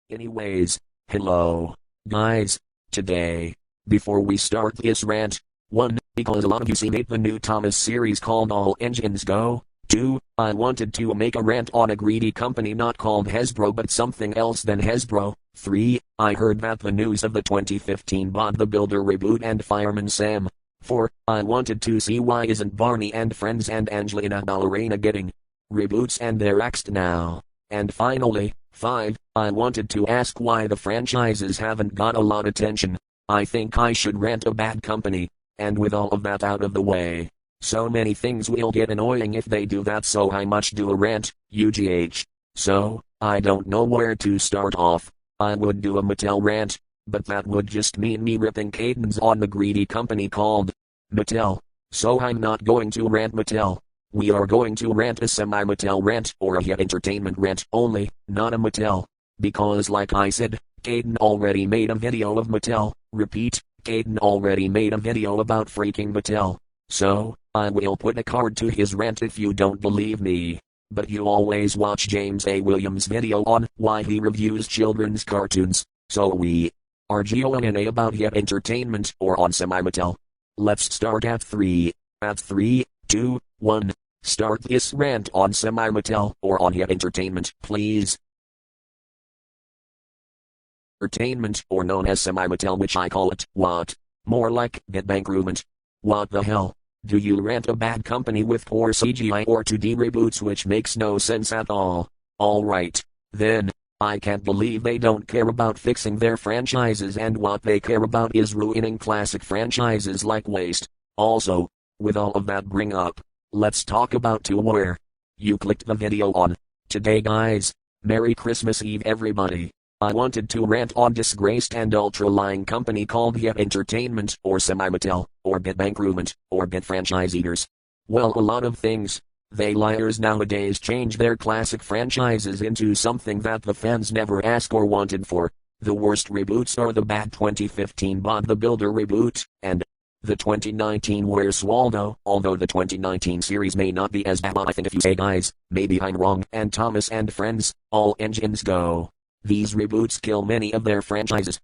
Anyways, hello, guys. Today, before we start this rant, 1. Because a lot of you seen it the new Thomas series called All Engines Go. 2. I wanted to make a rant on a greedy company not called Hasbro but something else than Hasbro. 3. I heard that the news of the 2015 Bob the Builder reboot and Fireman Sam. 4. I wanted to see why isn't Barney and Friends and Angelina Ballerina getting reboots and they're axed now. And finally, 5. I wanted to ask why the franchises haven't got a lot attention. I think I should rant a bad company. And with all of that out of the way, so many things will get annoying if they do that, so I must do a rant, UGH. So, I don't know where to start off. I would do a Mattel rant, but that would just mean me ripping cadence on the greedy company called Mattel. So I'm not going to rant Mattel. We are going to rant a Semi-Mattel rant or a hit entertainment rant only, not a Mattel. Because like I said, Caden already made a video of Mattel. Repeat, Caden already made a video about freaking Mattel. So, I will put a card to his rant if you don't believe me. But you always watch James A. Williams' video on why he reviews children's cartoons. So we are GONA about hit entertainment or on Semi-Mattel. Let's start at 3. At 3, 2, 1. Start this rant on Semi-Mattel or on hit entertainment, please. Entertainment, or known as Semi-Mattel, which I call it, what? More like get bankrupt. What the hell? Do you rent a bad company with poor CGI or 2D reboots which makes no sense at all? Alright. Then, I can't believe they don't care about fixing their franchises and what they care about is ruining classic franchises like Waste. Also, with all of that bring up, let's talk about to where you clicked the video on. Today guys, Merry Christmas Eve everybody. I wanted to rant on disgraced and ultra-lying company called Hit Entertainment or Semi-Mattel or Get Bankrupt or Get Franchise Eaters. Well, a lot of things. They liars nowadays change their classic franchises into something that the fans never asked or wanted for. The worst reboots are the bad 2015 Bob the Builder reboot and the 2019 Where's Waldo, although the 2019 series may not be as bad. I think if you say guys, maybe I'm wrong. And Thomas and Friends, All Engines Go. These reboots kill many of their franchises.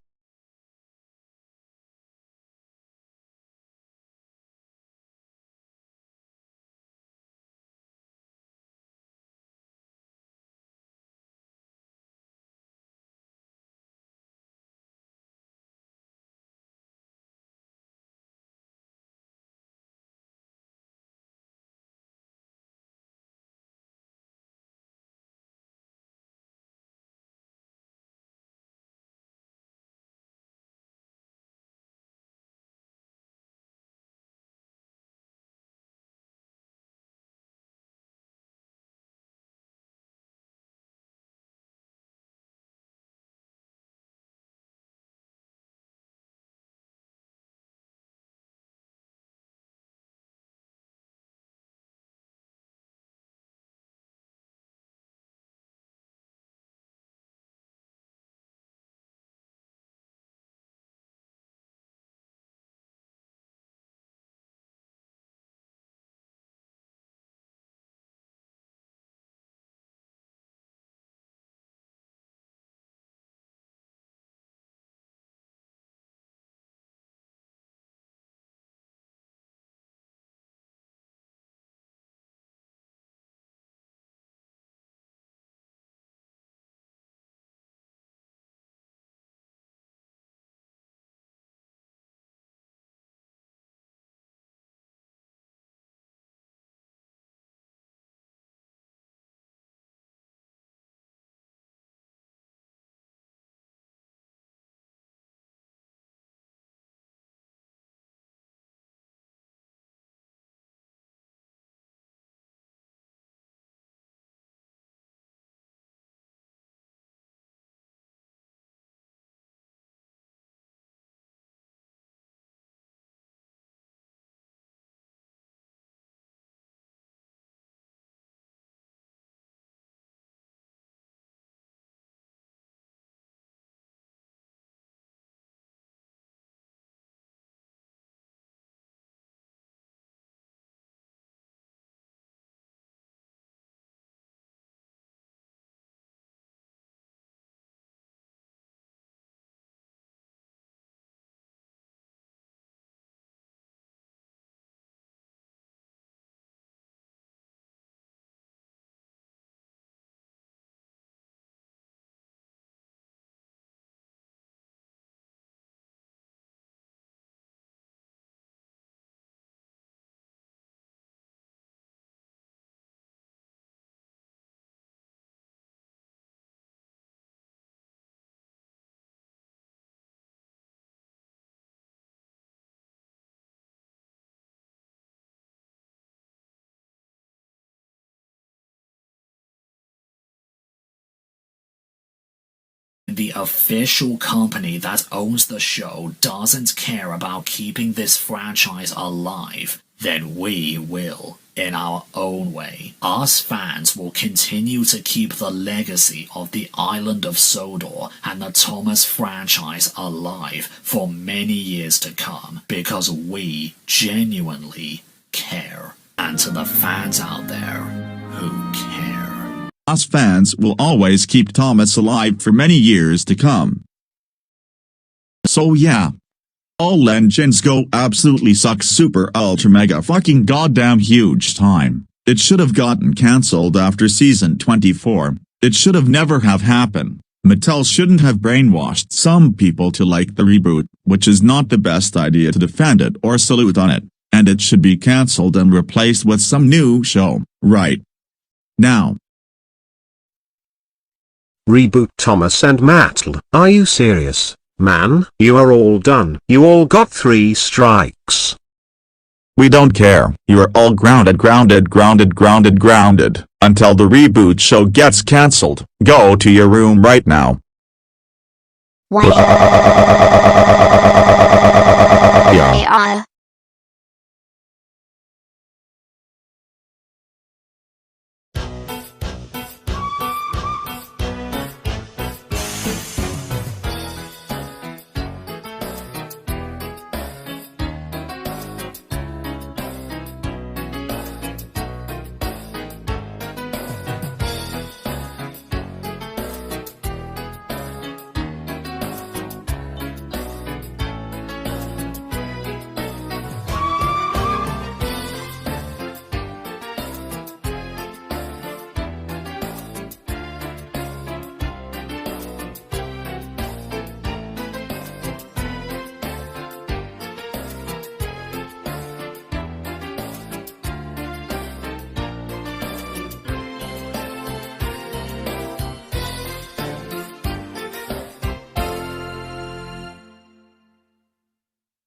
The official company that owns the show doesn't care about keeping this franchise alive, then we will. In our own way, us fans will continue to keep the legacy of the Island of Sodor and the Thomas franchise alive for many years to come because we genuinely care. And to the fans out there who care, us fans will always keep Thomas alive for many years to come. So yeah. All engines go absolutely suck super ultra mega fucking goddamn huge time. It should have gotten cancelled after season 24. It should have never have happened. Mattel shouldn't have brainwashed some people to like the reboot, which is not the best idea to defend it or salute on it, and it should be cancelled and replaced with some new show, right now. Reboot Thomas and Mattel, are you serious? Man, you are all done. You all got 3 strikes. We don't care. You are all grounded, until the reboot show gets cancelled. Go to your room right now. Yeah.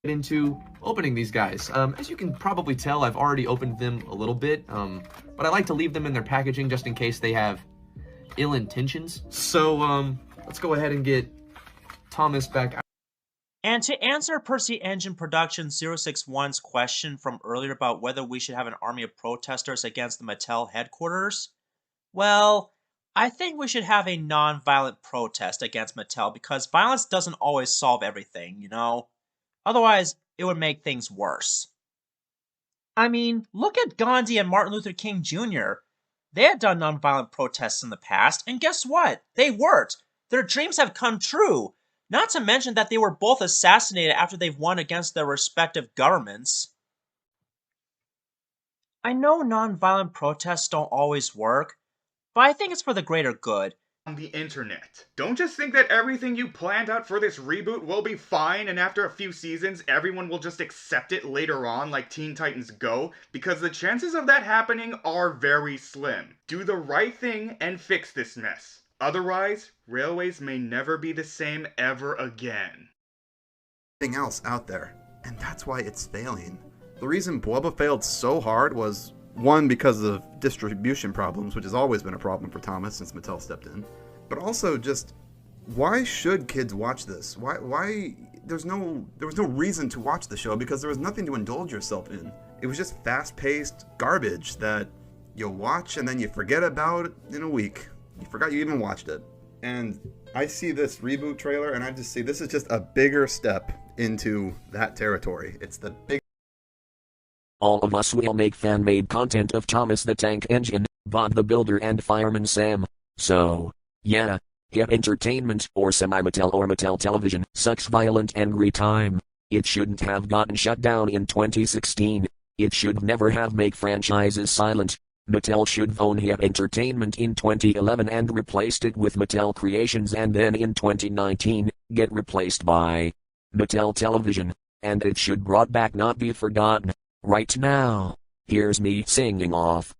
Into opening these guys. As you can probably tell, I've already opened them a little bit, but I like to leave them in their packaging just in case they have ill intentions. So let's go ahead and get Thomas back out. And to answer Percy Engine Production 061's question from earlier about whether we should have an army of protesters against the Mattel headquarters, well, I think we should have a non-violent protest against Mattel because violence doesn't always solve everything, you know? Otherwise, it would make things worse. I mean, look at Gandhi and Martin Luther King Jr. They had done nonviolent protests in the past, and guess what? They worked. Their dreams have come true. Not to mention that they were both assassinated after they've won against their respective governments. I know nonviolent protests don't always work, but I think it's for the greater good. On the internet. Don't just think that everything you planned out for this reboot will be fine and after a few seasons everyone will just accept it later on like Teen Titans Go, because the chances of that happening are very slim. Do the right thing and fix this mess. Otherwise, railways may never be the same ever again. Everything else out there, and that's why it's failing. The reason Bubba failed so hard was, one, because of distribution problems, which has always been a problem for Thomas since Mattel stepped in. But also just, why should kids watch this? Why there was no reason to watch the show because there was nothing to indulge yourself in. It was just fast-paced garbage that you'll watch and then you forget about it in a week. You forgot you even watched it. And I see this reboot trailer and I just see this is just a bigger step into that territory. It's the big. All of us will make fan-made content of Thomas the Tank Engine, Bob the Builder and Fireman Sam. So, yeah, Hip Entertainment or Semi-Mattel or Mattel Television sucks violent angry time. It shouldn't have gotten shut down in 2016. It should never have make franchises silent. Mattel should own Hip Entertainment in 2011 and replaced it with Mattel Creations and then in 2019, get replaced by Mattel Television. And it should brought back not be forgotten. Right now, here's me singing off.